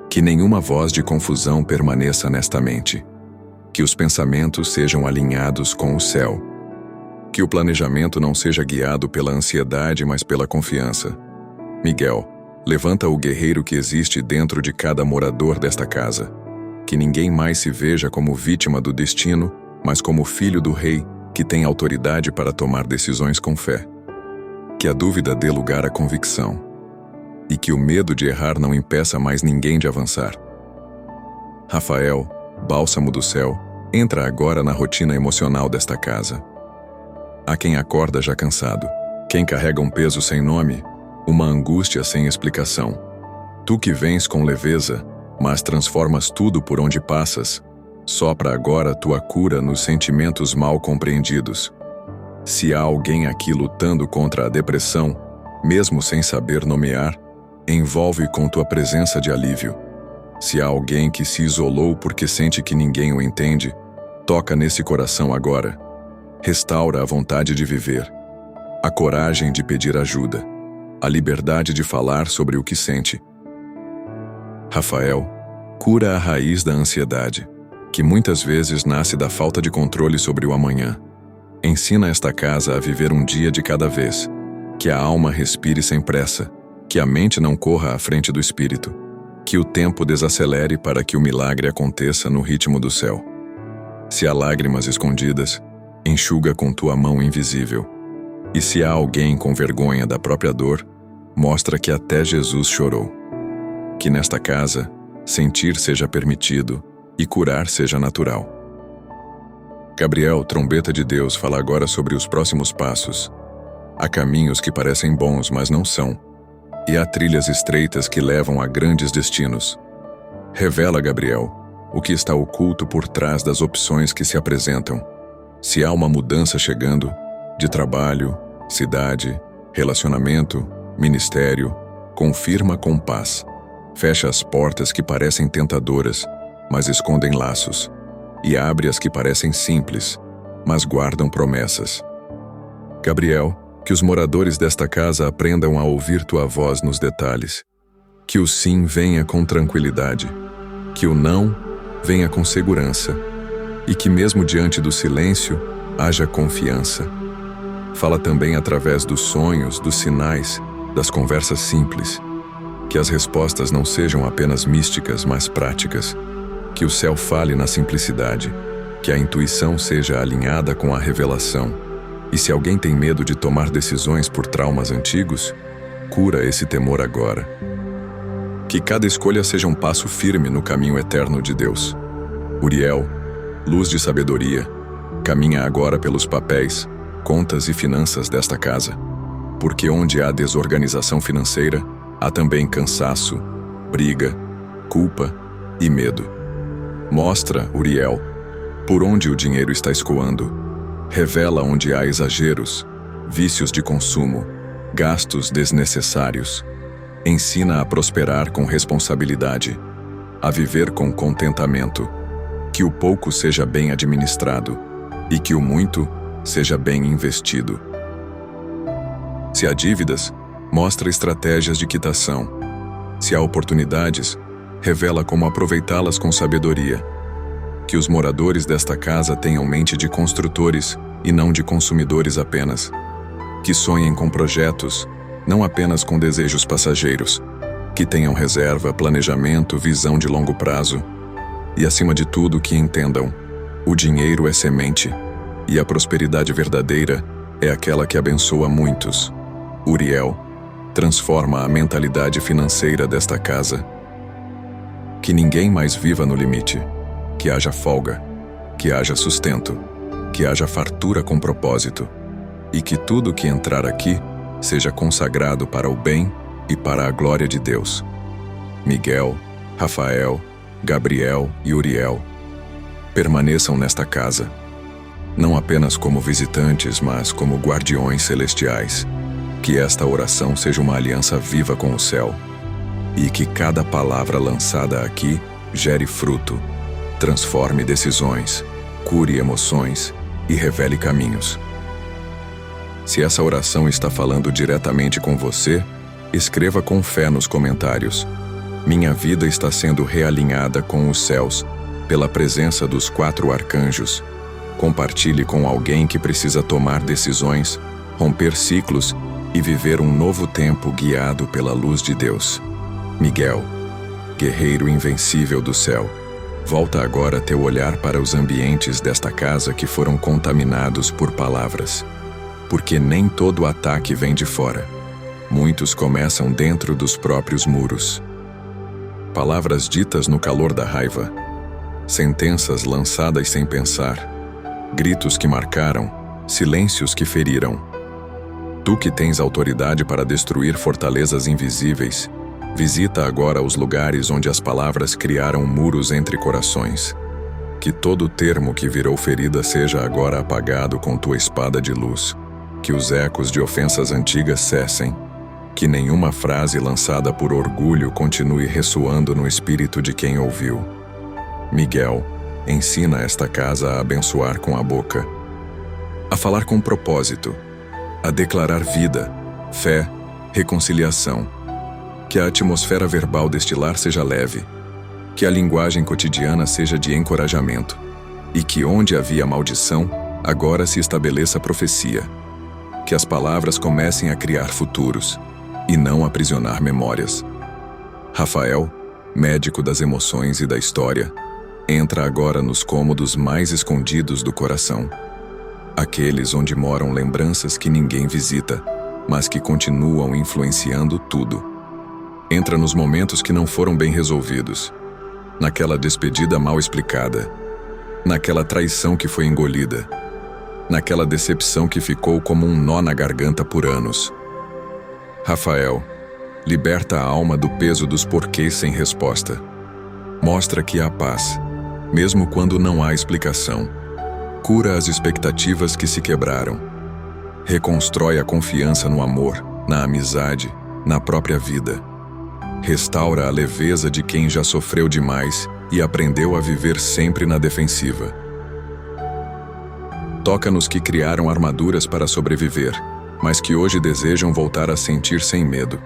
Que nenhuma voz de confusão permaneça nesta mente. Que os pensamentos sejam alinhados com o céu. Que o planejamento não seja guiado pela ansiedade, mas pela confiança. Miguel, levanta o guerreiro que existe dentro de cada morador desta casa. Que ninguém mais se veja como vítima do destino, mas como filho do rei, que tem autoridade para tomar decisões com fé. Que a dúvida dê lugar à convicção. E que o medo de errar não impeça mais ninguém de avançar. Rafael, bálsamo do céu, entra agora na rotina emocional desta casa. Há quem acorda já cansado, quem carrega um peso sem nome, uma angústia sem explicação. Tu que vens com leveza, mas transformas tudo por onde passas, sopra agora tua cura nos sentimentos mal compreendidos. Se há alguém aqui lutando contra a depressão, mesmo sem saber nomear, envolve com tua presença de alívio. Se há alguém que se isolou porque sente que ninguém o entende, toca nesse coração agora. Restaura a vontade de viver, a coragem de pedir ajuda, a liberdade de falar sobre o que sente. Rafael, cura a raiz da ansiedade, que muitas vezes nasce da falta de controle sobre o amanhã. Ensina esta casa a viver um dia de cada vez, que a alma respire sem pressa, que a mente não corra à frente do espírito, que o tempo desacelere para que o milagre aconteça no ritmo do céu. Se há lágrimas escondidas, enxuga com tua mão invisível. E se há alguém com vergonha da própria dor, mostra que até Jesus chorou. Que nesta casa, sentir seja permitido e curar seja natural. Gabriel, trombeta de Deus, fala agora sobre os próximos passos. Há caminhos que parecem bons, mas não são. E há trilhas estreitas que levam a grandes destinos. Revela, Gabriel, o que está oculto por trás das opções que se apresentam. Se há uma mudança chegando, de trabalho, cidade, relacionamento, ministério, confirma com paz. Fecha as portas que parecem tentadoras, mas escondem laços, e abre as que parecem simples, mas guardam promessas. Gabriel, que os moradores desta casa aprendam a ouvir tua voz nos detalhes. Que o sim venha com tranquilidade, que o não venha com segurança, e que mesmo diante do silêncio, haja confiança. Fala também através dos sonhos, dos sinais, das conversas simples. Que as respostas não sejam apenas místicas, mas práticas. Que o céu fale na simplicidade. Que a intuição seja alinhada com a revelação. E se alguém tem medo de tomar decisões por traumas antigos, cura esse temor agora. Que cada escolha seja um passo firme no caminho eterno de Deus. Uriel, luz de sabedoria, caminha agora pelos papéis, contas e finanças desta casa. Porque onde há desorganização financeira, há também cansaço, briga, culpa e medo. Mostra, Uriel, por onde o dinheiro está escoando. Revela onde há exageros, vícios de consumo, gastos desnecessários. Ensina a prosperar com responsabilidade, a viver com contentamento. Que o pouco seja bem administrado e que o muito seja bem investido. Se há dívidas, mostra estratégias de quitação. Se há oportunidades, revela como aproveitá-las com sabedoria. Que os moradores desta casa tenham mente de construtores e não de consumidores apenas. Que sonhem com projetos, não apenas com desejos passageiros. Que tenham reserva, planejamento, visão de longo prazo. E acima de tudo que entendam, o dinheiro é semente, e a prosperidade verdadeira é aquela que abençoa muitos. Uriel, transforma a mentalidade financeira desta casa, Que ninguém mais viva no limite. Que haja folga. Que haja sustento. Que haja fartura com propósito. E que tudo que entrar aqui seja consagrado para o bem e para a glória de Deus. Miguel, Rafael, Gabriel e Uriel, permaneçam nesta casa, não apenas como visitantes, mas como guardiões celestiais. Que esta oração seja uma aliança viva com o céu, e que cada palavra lançada aqui gere fruto, transforme decisões, cure emoções e revele caminhos. Se essa oração está falando diretamente com você, escreva com fé nos comentários: minha vida está sendo realinhada com os céus, pela presença dos 4 arcanjos. Compartilhe com alguém que precisa tomar decisões, romper ciclos e viver um novo tempo guiado pela luz de Deus. Miguel, guerreiro invencível do céu, volta agora teu olhar para os ambientes desta casa que foram contaminados por palavras. Porque nem todo ataque vem de fora. Muitos começam dentro dos próprios muros. Palavras ditas no calor da raiva. Sentenças lançadas sem pensar. Gritos que marcaram. Silêncios que feriram. Tu que tens autoridade para destruir fortalezas invisíveis, visita agora os lugares onde as palavras criaram muros entre corações. Que todo termo que virou ferida seja agora apagado com tua espada de luz. Que os ecos de ofensas antigas cessem. Que nenhuma frase lançada por orgulho continue ressoando no espírito de quem ouviu. Miguel, ensina esta casa a abençoar com a boca, a falar com propósito, a declarar vida, fé, reconciliação. Que a atmosfera verbal deste lar seja leve. Que a linguagem cotidiana seja de encorajamento. E que onde havia maldição, agora se estabeleça profecia. Que as palavras comecem a criar futuros e não aprisionar memórias. Rafael, médico das emoções e da história, entra agora nos cômodos mais escondidos do coração. Aqueles onde moram lembranças que ninguém visita, mas que continuam influenciando tudo. Entra nos momentos que não foram bem resolvidos. Naquela despedida mal explicada. Naquela traição que foi engolida. Naquela decepção que ficou como um nó na garganta por anos. Rafael, liberta a alma do peso dos porquês sem resposta. Mostra que há paz, mesmo quando não há explicação. Cura as expectativas que se quebraram. Reconstrói a confiança no amor, na amizade, na própria vida. Restaura a leveza de quem já sofreu demais e aprendeu a viver sempre na defensiva. Toca nos que criaram armaduras para sobreviver, mas que hoje desejam voltar a sentir sem medo.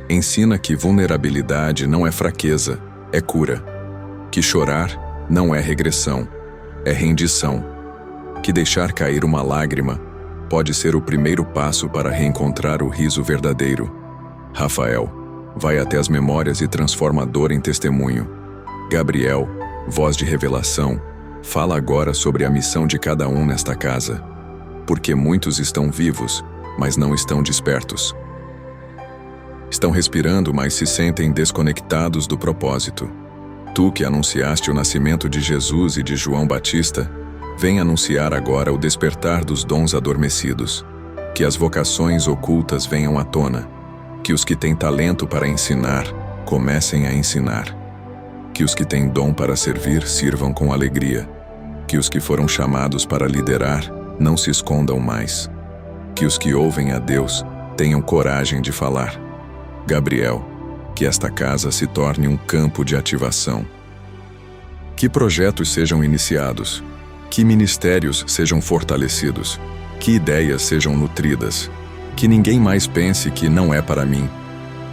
Ensina que vulnerabilidade não é fraqueza, é cura. Que chorar não é regressão, é rendição. Que deixar cair uma lágrima pode ser o primeiro passo para reencontrar o riso verdadeiro. Rafael, vai até as memórias e transforma a dor em testemunho. Gabriel, voz de revelação, fala agora sobre a missão de cada um nesta casa. Porque muitos estão vivos, mas não estão despertos. Estão respirando, mas se sentem desconectados do propósito. Tu que anunciaste o nascimento de Jesus e de João Batista, vem anunciar agora o despertar dos dons adormecidos. Que as vocações ocultas venham à tona. Que os que têm talento para ensinar, comecem a ensinar. Que os que têm dom para servir, sirvam com alegria. Que os que foram chamados para liderar, não se escondam mais. Que os que ouvem a Deus, tenham coragem de falar. Gabriel, que esta casa se torne um campo de ativação. Que projetos sejam iniciados. Que ministérios sejam fortalecidos. Que ideias sejam nutridas. Que ninguém mais pense que não é para mim.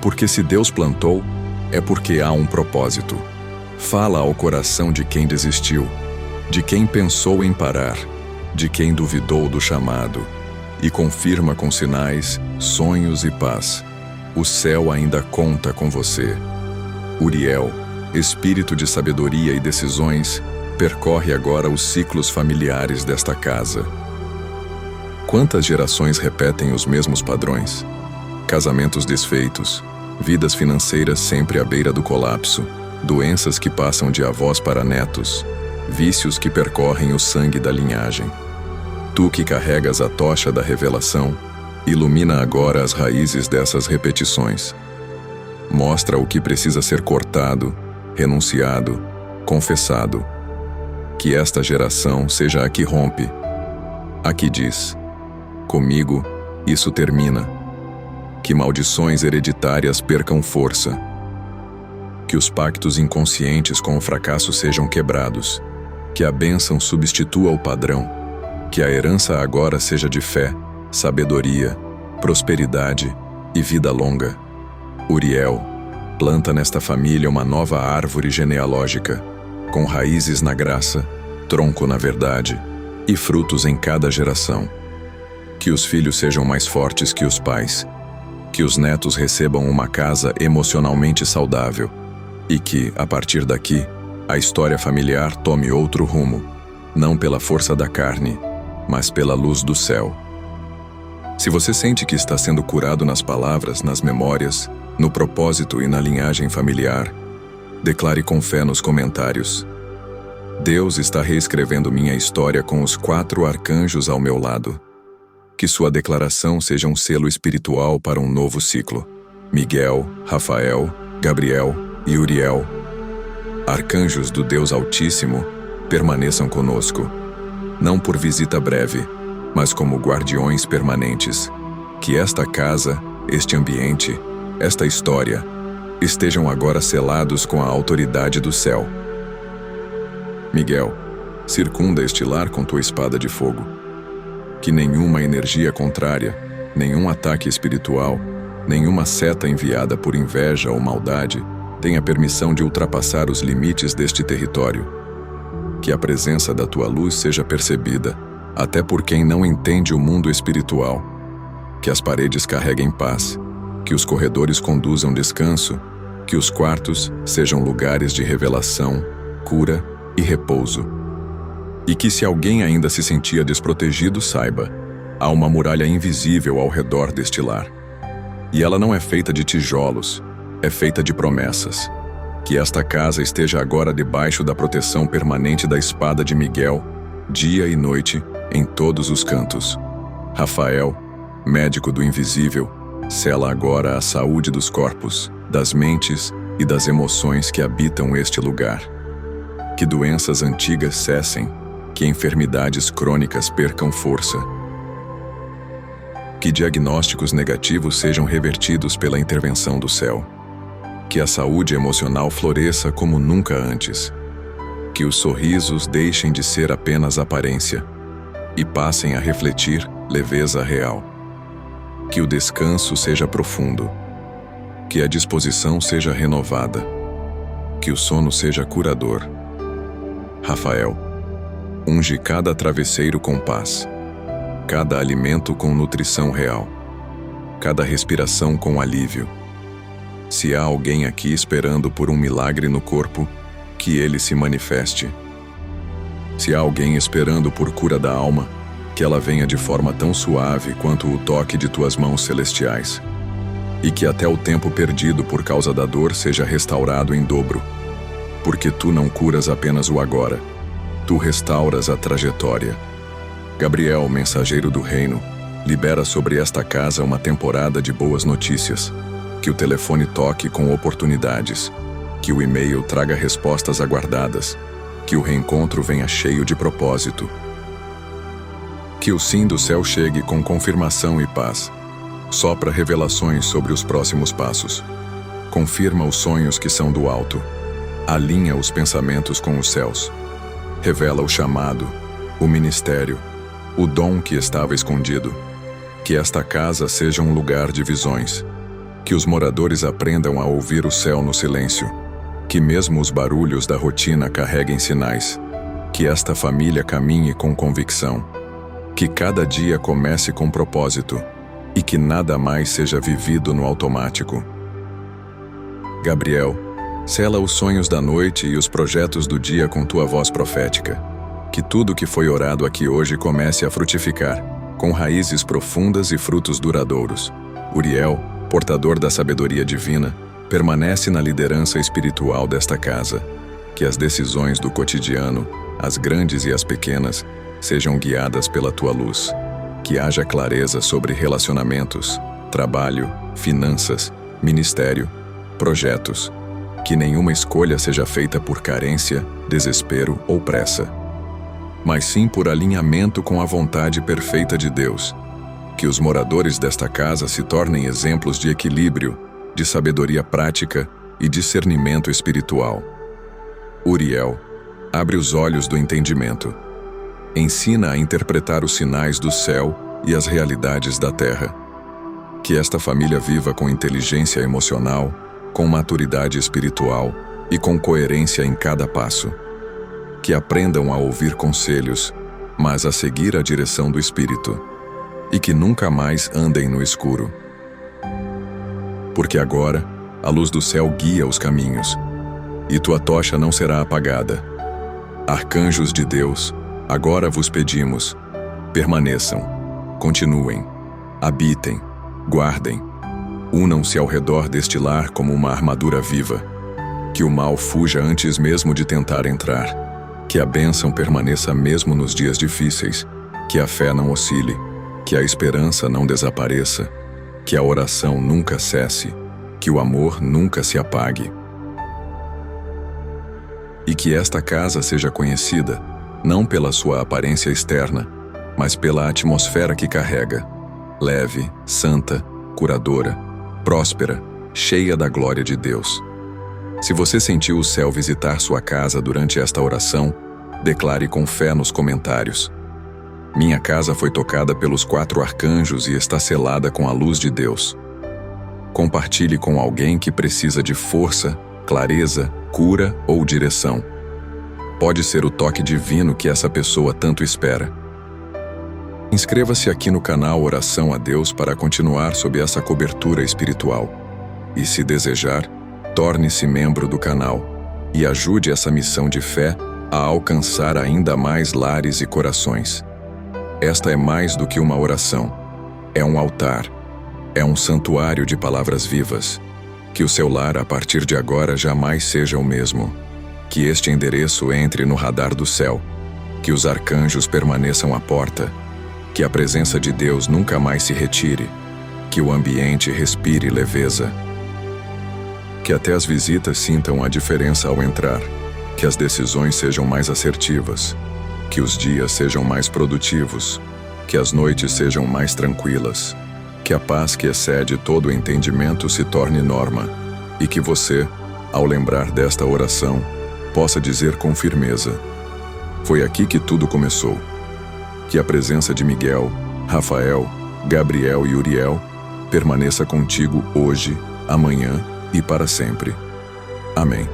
Porque se Deus plantou, é porque há um propósito. Fala ao coração de quem desistiu, de quem pensou em parar, de quem duvidou do chamado, e confirma com sinais, sonhos e paz. O céu ainda conta com você. Uriel, espírito de sabedoria e decisões, percorre agora os ciclos familiares desta casa. Quantas gerações repetem os mesmos padrões? Casamentos desfeitos, vidas financeiras sempre à beira do colapso, doenças que passam de avós para netos, vícios que percorrem o sangue da linhagem. Tu que carregas a tocha da revelação, ilumina agora as raízes dessas repetições. Mostra o que precisa ser cortado, renunciado, confessado. Que esta geração seja a que rompe, a que diz: comigo, isso termina. Que maldições hereditárias percam força. Que os pactos inconscientes com o fracasso sejam quebrados. Que a bênção substitua o padrão. Que a herança agora seja de fé, sabedoria, prosperidade e vida longa. Uriel, planta nesta família uma nova árvore genealógica, com raízes na graça, tronco na verdade e frutos em cada geração. Que os filhos sejam mais fortes que os pais. Que os netos recebam uma casa emocionalmente saudável. E que, a partir daqui, a história familiar tome outro rumo, não pela força da carne, mas pela luz do céu. Se você sente que está sendo curado nas palavras, nas memórias, no propósito e na linhagem familiar, declare com fé nos comentários: Deus está reescrevendo minha história com os 4 arcanjos ao meu lado. Que sua declaração seja um selo espiritual para um novo ciclo. Miguel, Rafael, Gabriel e Uriel, arcanjos do Deus Altíssimo, permaneçam conosco, não por visita breve, mas como guardiões permanentes. Que esta casa, este ambiente, esta história, estejam agora selados com a autoridade do céu. Miguel, circunda este lar com tua espada de fogo. Que nenhuma energia contrária, nenhum ataque espiritual, nenhuma seta enviada por inveja ou maldade tenha permissão de ultrapassar os limites deste território. Que a presença da tua luz seja percebida, até por quem não entende o mundo espiritual. Que as paredes carreguem paz, que os corredores conduzam descanso, que os quartos sejam lugares de revelação, cura e repouso. E que se alguém ainda se sentia desprotegido, saiba, há uma muralha invisível ao redor deste lar. E ela não é feita de tijolos, é feita de promessas. Que esta casa esteja agora debaixo da proteção permanente da espada de Miguel, dia e noite, em todos os cantos. Rafael, médico do invisível, sela agora a saúde dos corpos, das mentes e das emoções que habitam este lugar. Que doenças antigas cessem, que enfermidades crônicas percam força. Que diagnósticos negativos sejam revertidos pela intervenção do céu. Que a saúde emocional floresça como nunca antes. Que os sorrisos deixem de ser apenas aparência e passem a refletir leveza real. Que o descanso seja profundo. Que a disposição seja renovada. Que o sono seja curador. Rafael, unge cada travesseiro com paz, cada alimento com nutrição real, cada respiração com alívio. Se há alguém aqui esperando por um milagre no corpo, que ele se manifeste. Se há alguém esperando por cura da alma, que ela venha de forma tão suave quanto o toque de tuas mãos celestiais. E que até o tempo perdido por causa da dor seja restaurado em dobro. Porque tu não curas apenas o agora, tu restauras a trajetória. Gabriel, mensageiro do reino, libera sobre esta casa uma temporada de boas notícias. Que o telefone toque com oportunidades. Que o e-mail traga respostas aguardadas. Que o reencontro venha cheio de propósito. Que o sim do céu chegue com confirmação e paz. Sopra revelações sobre os próximos passos. Confirma os sonhos que são do alto. Alinha os pensamentos com os céus. Revela o chamado, o ministério, o dom que estava escondido. Que esta casa seja um lugar de visões. Que os moradores aprendam a ouvir o céu no silêncio. Que mesmo os barulhos da rotina carreguem sinais. Que esta família caminhe com convicção. Que cada dia comece com propósito. E que nada mais seja vivido no automático. Gabriel, sela os sonhos da noite e os projetos do dia com tua voz profética. Que tudo que foi orado aqui hoje comece a frutificar, com raízes profundas e frutos duradouros. Uriel, portador da sabedoria divina, Permanece na liderança espiritual desta casa. Que as decisões do cotidiano, as grandes e as pequenas, sejam guiadas pela tua luz. Que haja clareza sobre relacionamentos, trabalho, finanças, ministério, projetos. Que nenhuma escolha seja feita por carência, desespero ou pressa, mas sim por alinhamento com a vontade perfeita de Deus. Que os moradores desta casa se tornem exemplos de equilíbrio, de sabedoria prática e discernimento espiritual. Uriel, abre os olhos do entendimento. Ensina a interpretar os sinais do céu e as realidades da terra. Que esta família viva com inteligência emocional, com maturidade espiritual e com coerência em cada passo. Que aprendam a ouvir conselhos, mas a seguir a direção do Espírito. E que nunca mais andem no escuro. Porque agora, a luz do céu guia os caminhos, e tua tocha não será apagada. Arcanjos de Deus, agora vos pedimos, permaneçam, continuem, habitem, guardem, unam-se ao redor deste lar como uma armadura viva. Que o mal fuja antes mesmo de tentar entrar. Que a bênção permaneça mesmo nos dias difíceis. Que a fé não oscile. Que a esperança não desapareça. Que a oração nunca cesse. Que o amor nunca se apague. E que esta casa seja conhecida, não pela sua aparência externa, mas pela atmosfera que carrega. Leve, santa, curadora, próspera, cheia da glória de Deus. Se você sentiu o céu visitar sua casa durante esta oração, declare com fé nos comentários. Minha casa foi tocada pelos 4 arcanjos e está selada com a luz de Deus. Compartilhe com alguém que precisa de força, clareza, cura ou direção. Pode ser o toque divino que essa pessoa tanto espera. Inscreva-se aqui no canal Oração a Deus para continuar sob essa cobertura espiritual. E se desejar, torne-se membro do canal e ajude essa missão de fé a alcançar ainda mais lares e corações. Esta é mais do que uma oração. É um altar. É um santuário de palavras vivas. Que o seu lar, a partir de agora, jamais seja o mesmo. Que este endereço entre no radar do céu. Que os arcanjos permaneçam à porta. Que a presença de Deus nunca mais se retire. Que o ambiente respire leveza. Que até as visitas sintam a diferença ao entrar. Que as decisões sejam mais assertivas. Que os dias sejam mais produtivos. Que as noites sejam mais tranquilas. Que a paz que excede todo o entendimento se torne norma. E que você, ao lembrar desta oração, possa dizer com firmeza: foi aqui que tudo começou. Que a presença de Miguel, Rafael, Gabriel e Uriel permaneça contigo hoje, amanhã e para sempre. Amém.